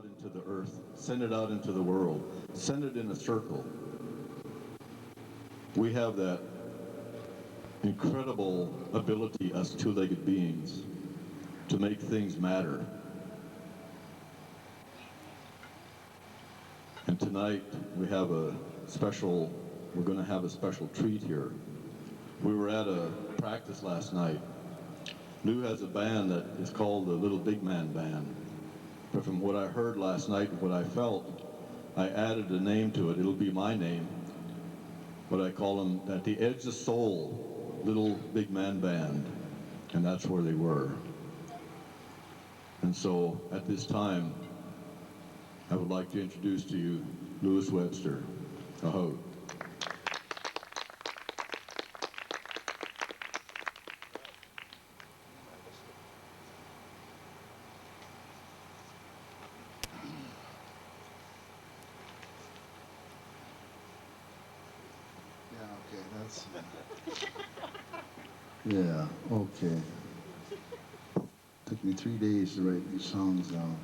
out into the earth, send it out into the world, send it in a circle. We have that incredible ability as two-legged beings to make things matter. And tonight we're going to have a special treat here. We were at a practice last night. Lou has a band that is called the Little Big Man Band. But from what I heard last night and what I felt, I added a name to it. It'll be my name. But I call them At the Edge of Soul, Little Big Man Band. And that's where they were. And so at this time, I would like to introduce to you Louis Webster. Aho. Yeah, okay. Took me 3 days to write these songs down.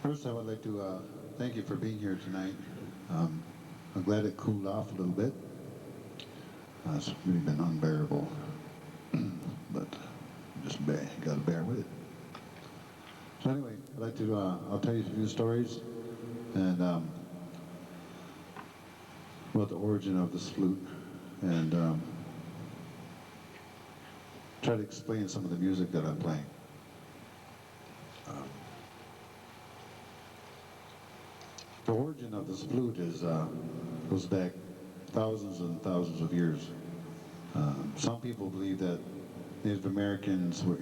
First, I would like to thank you for being here tonight. I'm glad it cooled off a little bit. It's really been unbearable, but just got to bear with it. So anyway, I'd like to, I'll tell you a few stories and about the origin of this flute and try to explain some of the music that I'm playing. The origin of this flute goes back thousands and thousands of years. Some people believe that Native Americans were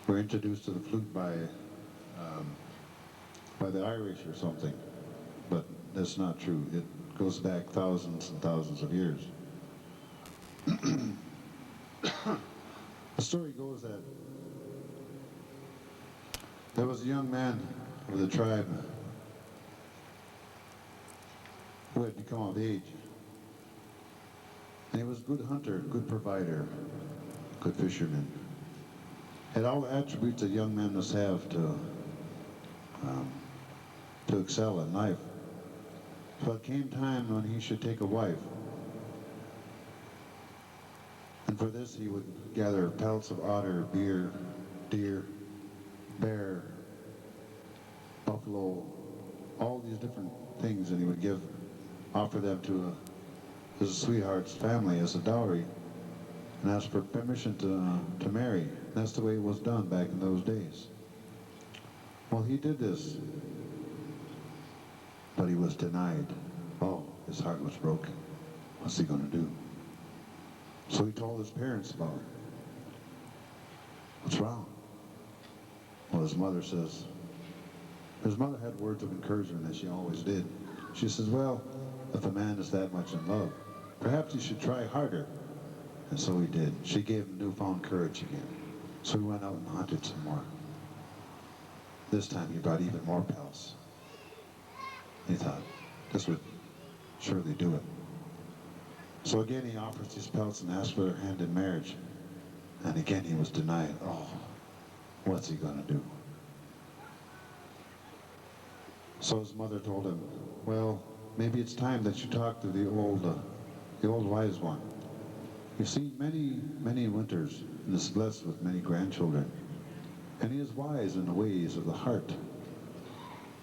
introduced to the flute by the Irish or something, but that's not true. It goes back thousands and thousands of years. The story goes that there was a young man of the tribe who had become of age. And he was a good hunter, good provider, good fisherman. Had all the attributes that young men must have to excel in life. But it came time when he should take a wife. And for this he would gather pelts of otter, deer, bear, buffalo, all these different things, and he would offer them to his sweetheart's family as a dowry and ask for permission to marry. That's the way it was done back in those days. Well, he did this, but he was denied. Oh, his heart was broken. What's he going to do? So he told his parents about it. What's wrong? Well, his mother had words of encouragement, as she always did. She says, well, if a man is that much in love, perhaps he should try harder. And so he did. She gave him newfound courage again. So he went out and hunted some more. This time he brought even more pelts. He thought, this would surely do it. So again he offers these pelts and asks for her hand in marriage. And again he was denied. Oh, what's he going to do? So his mother told him, well, maybe it's time that you talk to the old wise one. You've seen many, many winters and is blessed with many grandchildren. And he is wise in the ways of the heart.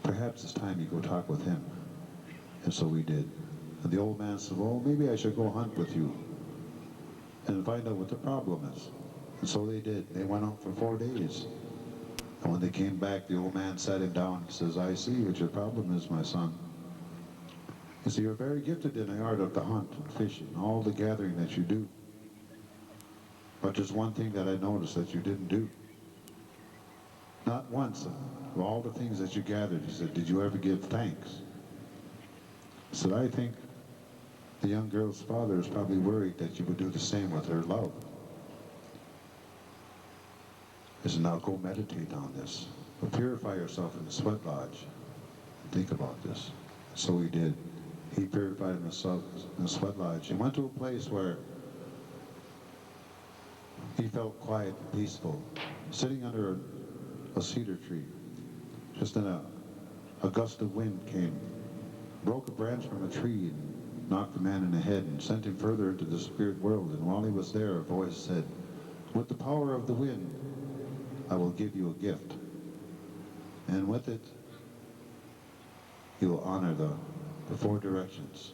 Perhaps it's time you go talk with him. And so we did. And the old man said, well, maybe I should go hunt with you and find out what the problem is. And so they did. They went out for 4 days. And when they came back, the old man sat him down and says, I see what your problem is, my son. He said, you're very gifted in the art of the hunt and fishing, all the gathering that you do. But there's one thing that I noticed that you didn't do. Not once of all the things that you gathered, he said, did you ever give thanks? I said, I think the young girl's father is probably worried that you would do the same with her love. He said, now go meditate on this. But purify yourself in the sweat lodge. Think about this. So he did. He purified himself in the sweat lodge. He went to a place where he felt quiet and peaceful, sitting under a cedar tree. Just then a gust of wind came, broke a branch from a tree and knocked the man in the head and sent him further into the spirit world. And while he was there, a voice said, "With the power of the wind, I will give you a gift. And with it, you will honor the four directions.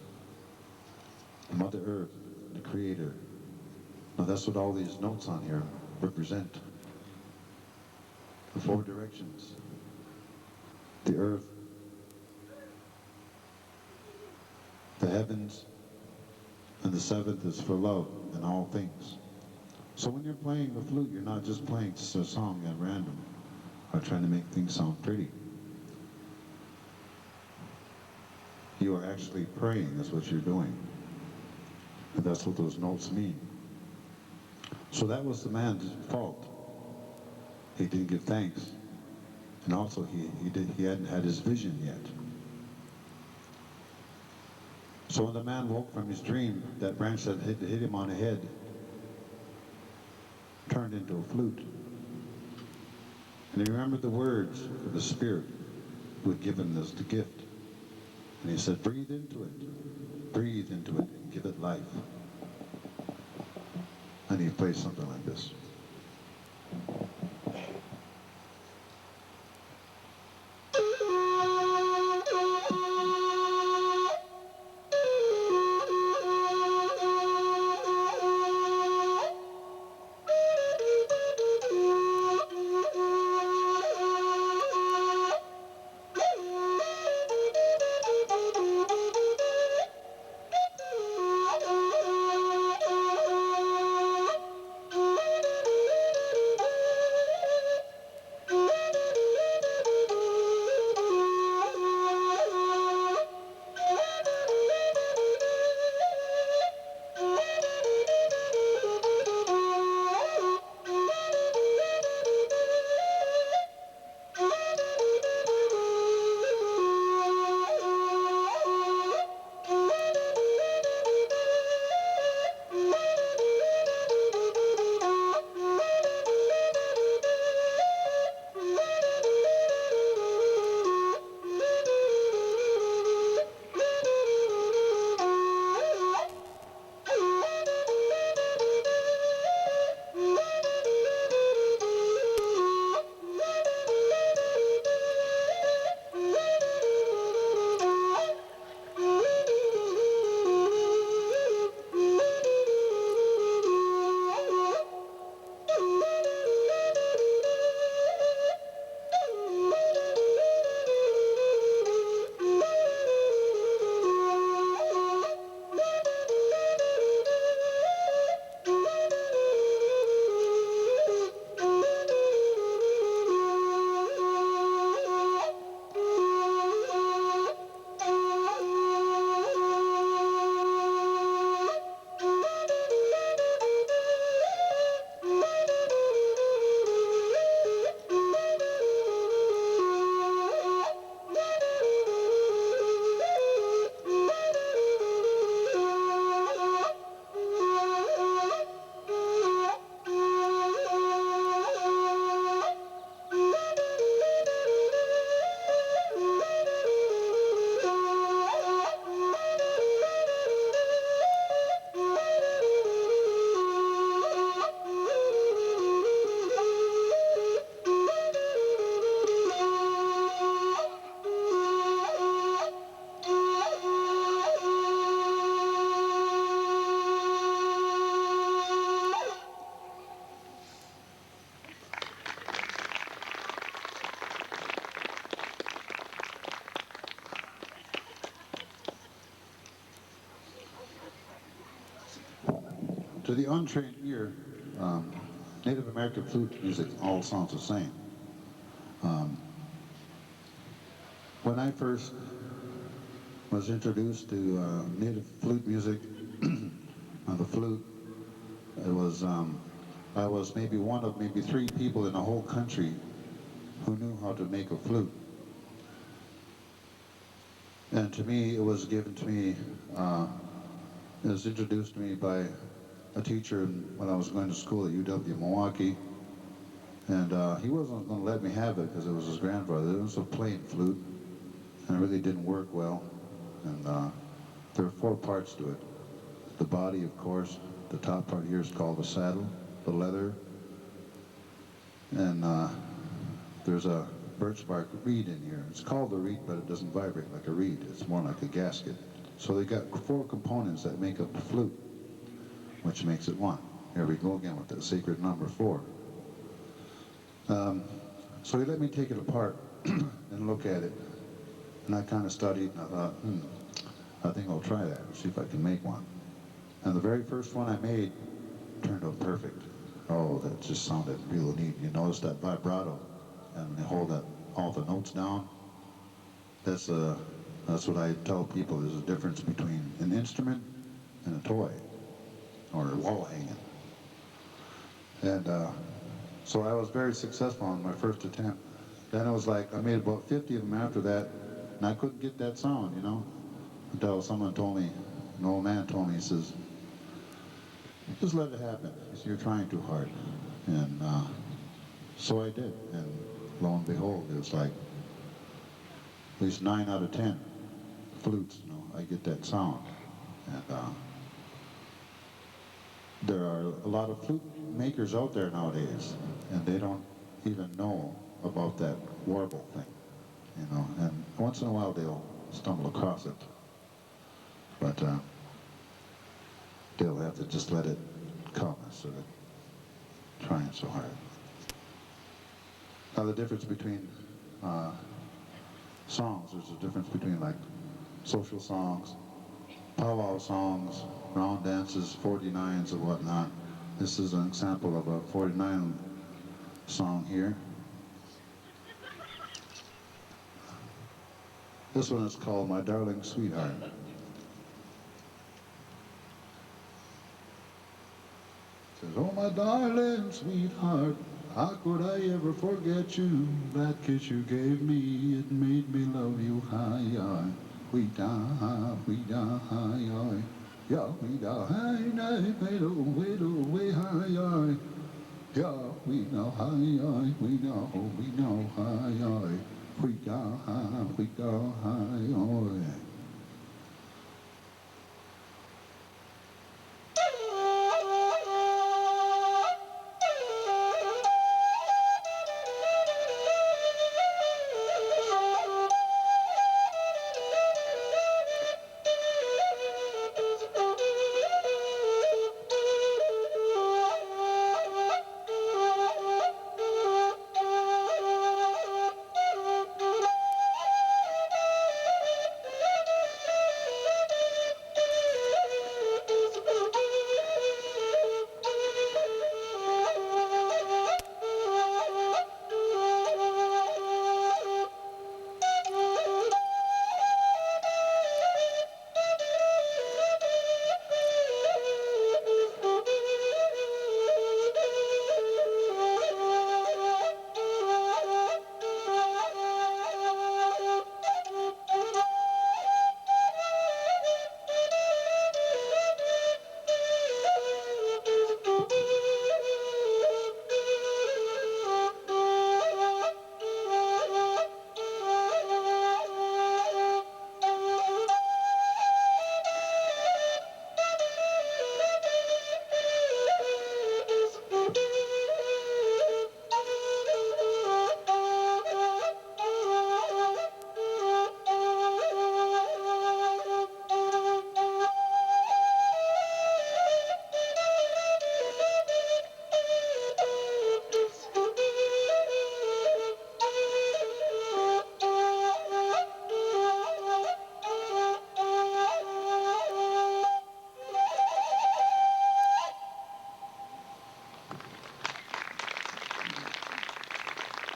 Mother Earth, the Creator." Now that's what all these notes on here represent. The four directions. The earth, the heavens, and the seventh is for love in all things. So when you're playing the flute, you're not just playing just a song at random or trying to make things sound pretty. You are actually praying, that's what you're doing. And that's what those notes mean. So that was the man's fault. He didn't give thanks. And also he hadn't had his vision yet. So when the man woke from his dream, that branch that hit him on the head turned into a flute. And he remembered the words of the Spirit who had given us the gift. And he said, breathe into it, and give it life. And he plays something like this. To the untrained ear, Native American flute music all sounds the same. When I first was introduced to Native flute music on the flute, it was I was maybe one of maybe three people in the whole country who knew how to make a flute. And to me, it was given to me, it was introduced to me by a teacher when I was going to school at UW Milwaukee. And he wasn't going to let me have it because it was his grandfather. It was a plain flute, and it really didn't work well. And there are four parts to it. The body, of course, the top part here is called the saddle, the leather, and there's a birch bark reed in here. It's called a reed, but it doesn't vibrate like a reed. It's more like a gasket. So they got four components that make up the flute, which makes it one. Here we go again with that sacred number 4. So he let me take it apart and look at it. And I kind of studied, and I thought, I think I'll try that, see if I can make one. And the very first one I made turned out perfect. Oh, that just sounded real neat. You notice that vibrato, and they hold that, all the notes down. That's what I tell people. There's a difference between an instrument and a toy, or a wall hanging. And so I was very successful on my first attempt. Then it was like I made about 50 of them after that, and I couldn't get that sound, you know, until someone told me, an old man told me, he says, just let it happen. He said, you're trying too hard. And so I did, and lo and behold, it was like at least 9 out of 10 flutes, you know, I get that sound. And there are a lot of flute makers out there nowadays, and they don't even know about that warble thing, you know, and once in a while they'll stumble across it, but they'll have to just let it come instead of trying so hard. Now the difference between songs, there's a difference between like social songs, powwow songs, round dances, 49s and whatnot. This is an example of a 49 song here. This one is called My Darling Sweetheart. It says, oh my darling sweetheart, how could I ever forget you? That kiss you gave me, it made me love you high. We die, high. Yeah, we die, way high. Yeah, we know high, we know high. We go high.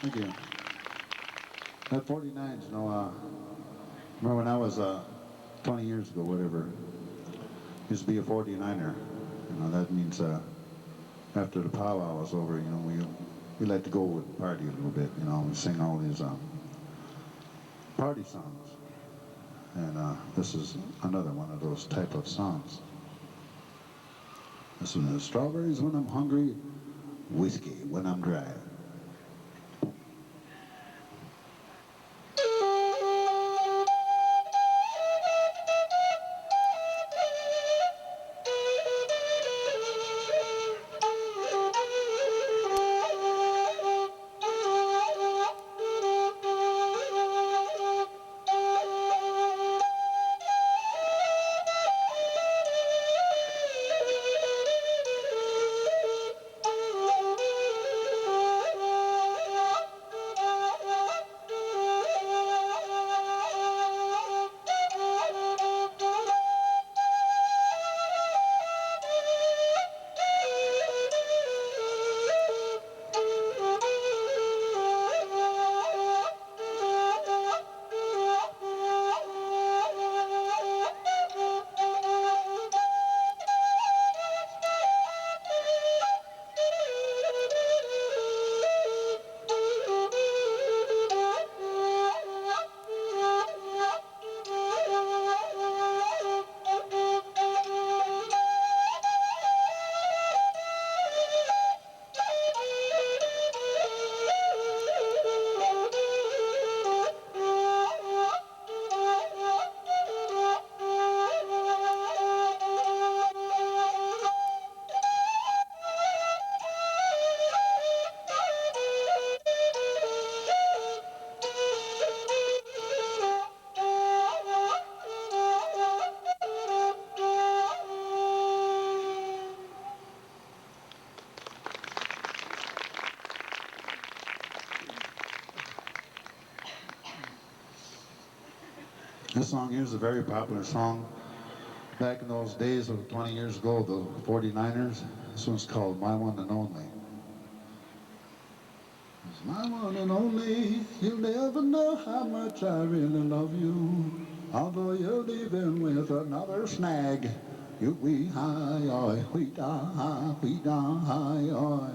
Thank you. That 49's, you know, remember when I was 20 years ago, whatever, used to be a 49er. You know, that means after the powwow was over, you know, we like to go and party a little bit, you know, and sing all these party songs. And this is another one of those type of songs. This one is strawberries when I'm hungry, whiskey when I'm dry. This song here is a very popular song. Back in those days of 20 years ago, the 49ers, this one's called My One and Only. It's my one and only, you'll never know how much I really love you. Although you're leaving with another snag, you wee hi oi, wee da hi oi.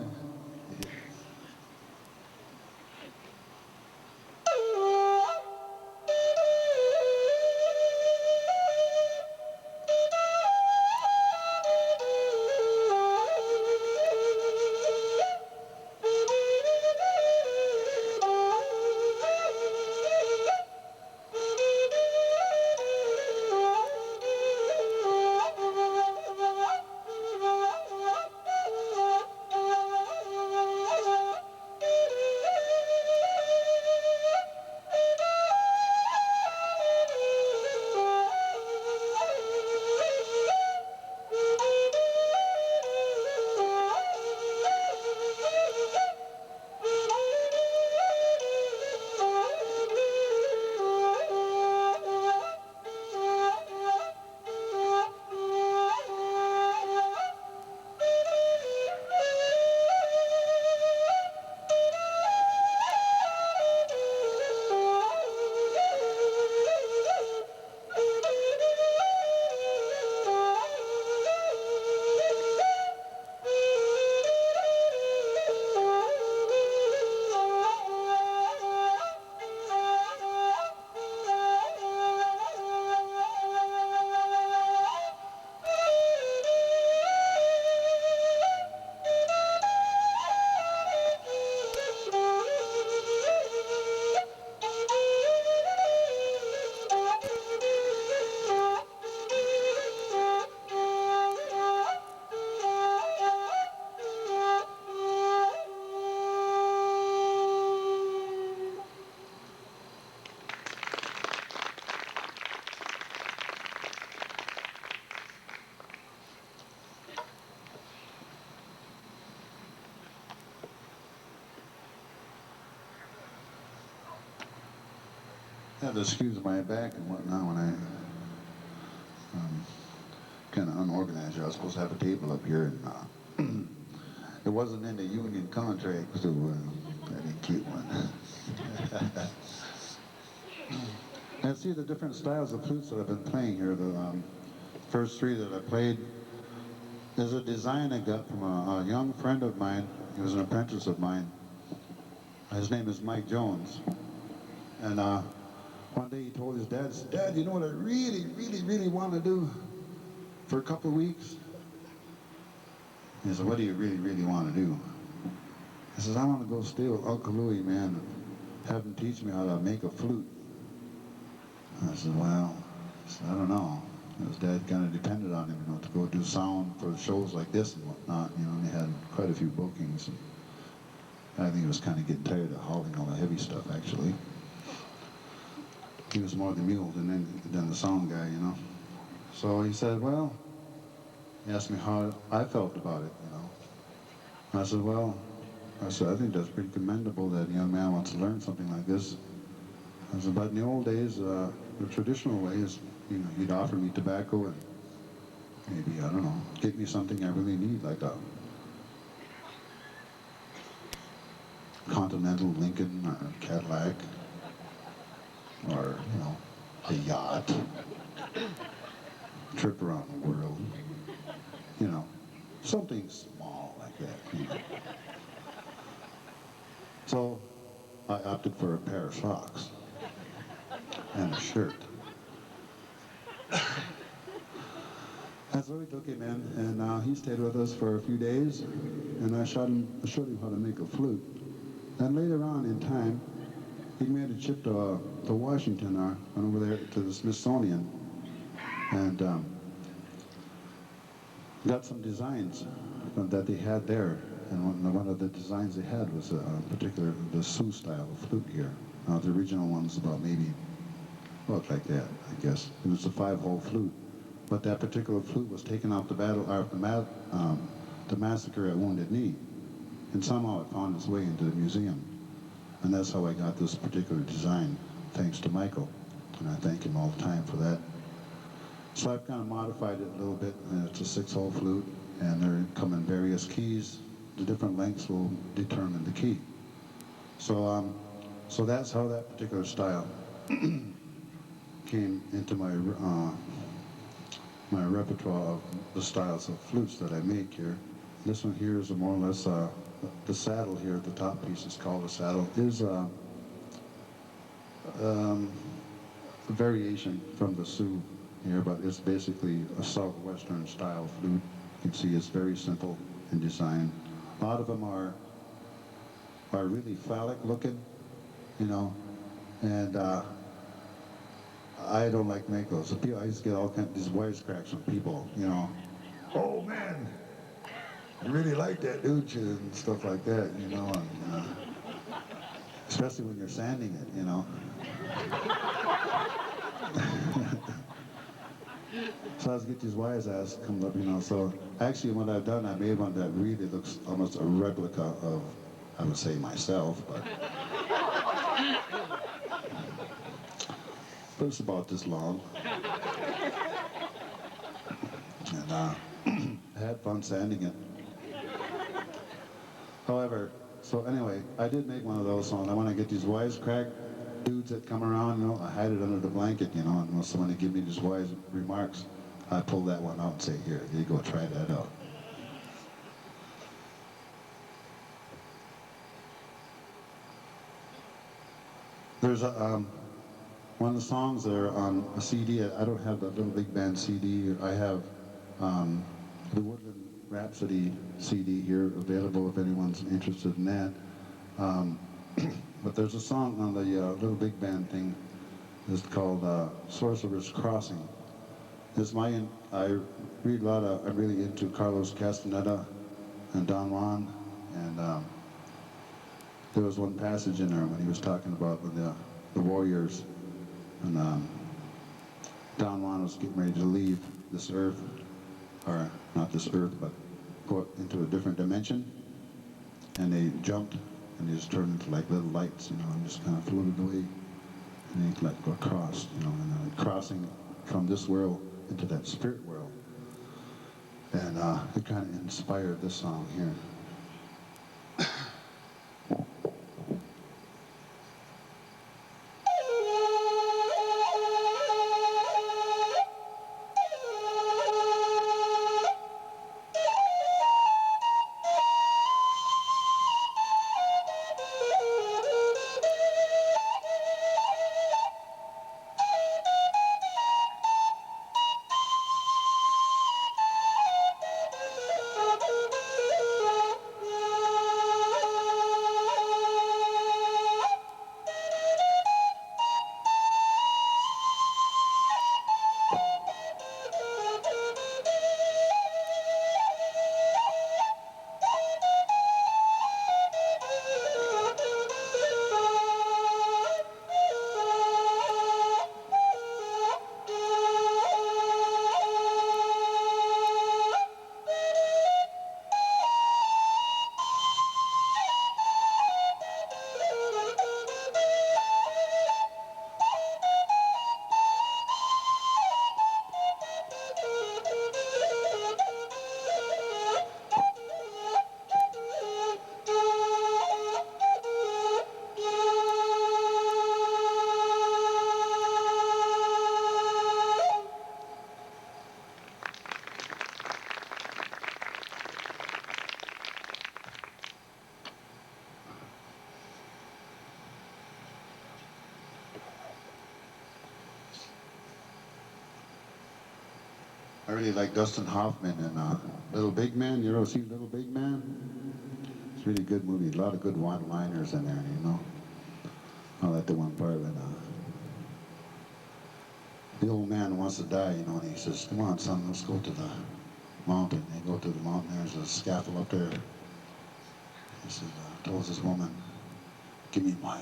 I have to excuse my back and whatnot when I kind of unorganized here. I was supposed to have a table up here, and it wasn't in the union contract, so I didn't keep one. And see the different styles of flutes that I've been playing here. The first three that I played is a design I got from a young friend of mine. He was an apprentice of mine. His name is Mike Jones. And one day he told his dad, Dad, you know what I really, really, really want to do for a couple of weeks? He said, what do you really, really want to do? He says, I want to go stay with Uncle Louie, man, and have him teach me how to make a flute. I said, well, I don't know. His dad kind of depended on him, to go do sound for shows like this and whatnot, and he had quite a few bookings. And I think he was kind of getting tired of hauling all the heavy stuff, actually. He was more the mule than the sound guy. So he said, well, he asked me how I felt about it. And I said, I think that's pretty commendable that a young man wants to learn something like this. I said, but in the old days, the traditional way is, he'd offer me tobacco and maybe, I don't know, get me something I really need, like a Continental Lincoln or a Cadillac or, a yacht, trip around the world, something small like that. So I opted for a pair of socks and a shirt. And so we took him in, and he stayed with us for a few days, and I showed him how to make a flute. And later on in time, he made a trip to Washington, went over there to the Smithsonian, and got some designs that they had there. And one of the designs they had was the Sioux style of flute here. The original one's about maybe looked like that, I guess. It was a 5-hole flute. But that particular flute was taken off the massacre at Wounded Knee. And somehow it found its way into the museum. And that's how I got this particular design, thanks to Michael. And I thank him all the time for that. So I've kind of modified it a little bit, and it's a 6-hole flute, and they come in various keys. The different lengths will determine the key. So that's how that particular style came into my my repertoire of the styles of flutes that I make here. This one here is more or less the saddle here. The top piece is called a saddle. Is a variation from the Sioux here, but it's basically a southwestern style flute. You can see it's very simple in design. A lot of them are really phallic looking, and I don't like make those. So people, I used to get all kinds of these wisecracks from people, oh man, you really like that, don't you, and stuff like that, and, especially when you're sanding it, So I was get these wise ass come up, So actually, what I've done, I made one that really looks almost a replica of, I would say, myself, but it's about this long. And I had fun sanding it. However, so anyway, I did make one of those songs. I want to get these wisecrack dudes that come around, I hide it under the blanket, and when someone give me these wise remarks, I pull that one out and say, here you go, try that out. There's one of the songs that are on a CD. I don't have the Little Big Band CD. I have the Woodland Rhapsody CD here available if anyone's interested in that. But there's a song on the Little Big Band thing. It's called Sorcerer's Crossing. I read a lot of, I'm really into Carlos Castaneda and Don Juan, and there was one passage in there when he was talking about the warriors, and Don Juan was getting ready to leave this earth, or not this earth, but go into a different dimension, and they jumped, and they just turned into like little lights, and just kind of floated away, and they like go across, and then crossing from this world into that spirit world. And it kind of inspired this song here. really like Dustin Hoffman in Little Big Man. You ever seen Little Big Man? It's a really good movie. A lot of good one-liners in there, you know. I like the one part when the old man wants to die, you know, and he says, "Come on, son, let's go to the mountain." They go to the mountain. There's a scaffold up there. He says, tells this woman, give me my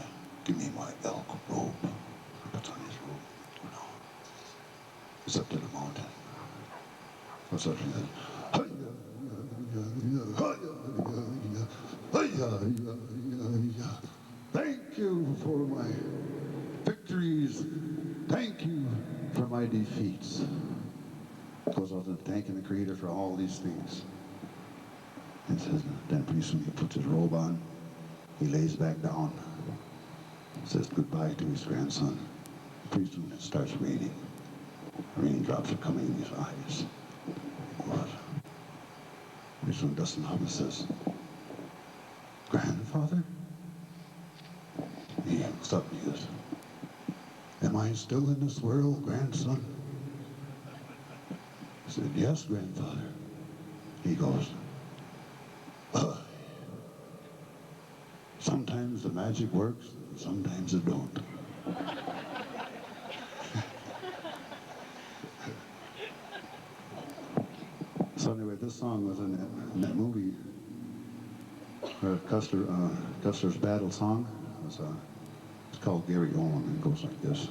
elk robe." He puts on his robe. You know, it's up to the mountain. What's up? He says, "Thank you for my victories. Thank you for my defeats." Goes out and thanking the Creator for all these things. And says, then pretty soon he puts his robe on. He lays back down. Says goodbye to his grandson. Pretty soon it starts raining. Raindrops are coming in his eyes. What? Pretty soon Dustin Hoffman says, "Grandfather?" He looks up and he goes, "Am I still in this world, grandson?" He said, "Yes, grandfather." He goes, "Sometimes the magic works, and sometimes it don't." So anyway, this song was in that movie, Custer's Battle Song. It's called Gary Owen, and it goes like this.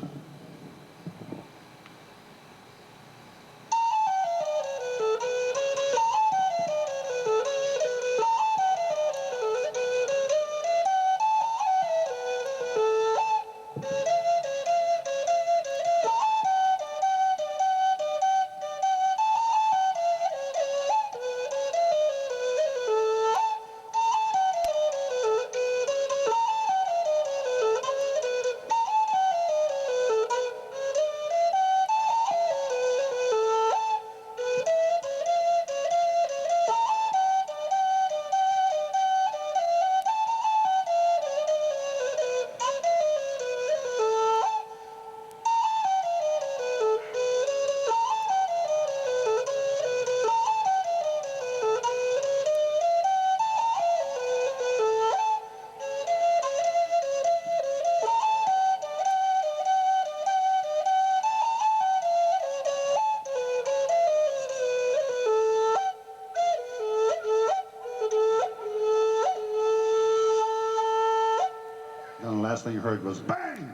And the last thing you heard was bang!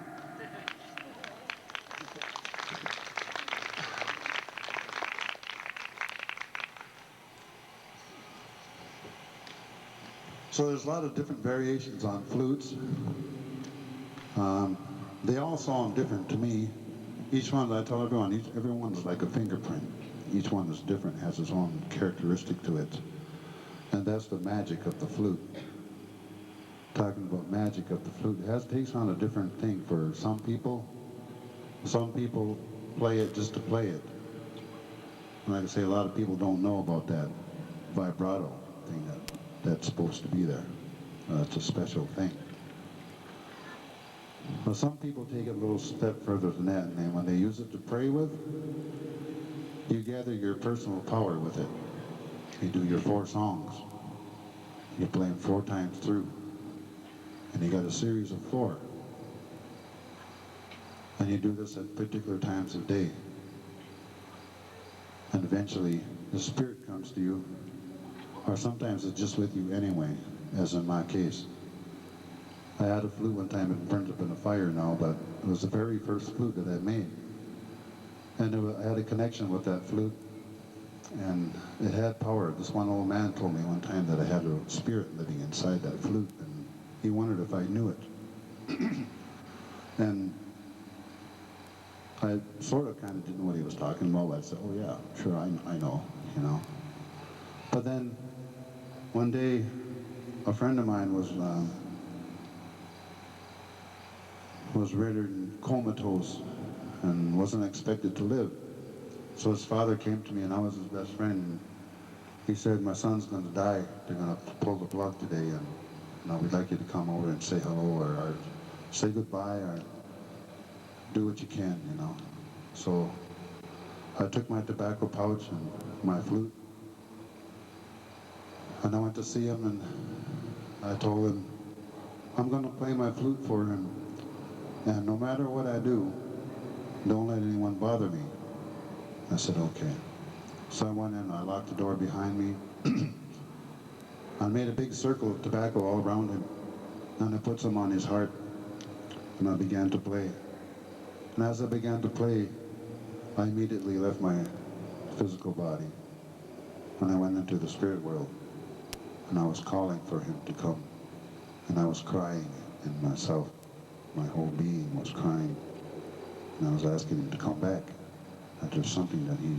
So there's a lot of different variations on flutes. They all sound different to me. Each one, I tell everyone, everyone's like a fingerprint. Each one is different, has its own characteristic to it. And that's the magic of the flute. Talking about magic of the flute, takes on a different thing for some people. Some people play it just to play it. And like I say, a lot of people don't know about that vibrato thing that's supposed to be there. It's a special thing. But some people take it a little step further than that, and then when they use it to pray with, you gather your personal power with it. You do your 4 songs. You play them 4 times through. And you got a series of 4. And you do this at particular times of day. And eventually, the spirit comes to you, or sometimes it's just with you anyway, as in my case. I had a flute one time, it burned up in a fire now, but it was the very first flute that I made. And I had a connection with that flute, and it had power. This one old man told me one time that I had a spirit living inside that flute, and he wondered if I knew it. And I sort of kind of didn't know what he was talking about. I said, "Oh yeah, sure, I know, you know." But then one day, a friend of mine was rendered comatose and wasn't expected to live. So his father came to me, and I was his best friend. And he said, "My son's going to die. They're going to pull the plug today, and we'd like you to come over and say hello, or say goodbye, or do what you can, you know." So I took my tobacco pouch and my flute, and I went to see him, and I told him, I'm going to play my flute for him, and no matter what I do, don't let anyone bother me. I said, okay. So I went in, I locked the door behind me. I made a big circle of tobacco all around him, and I put some on his heart, and I began to play. And as I began to play, I immediately left my physical body, and I went into the spirit world, and I was calling for him to come, and I was crying in myself. My whole being was crying, and I was asking him to come back, that there's something that he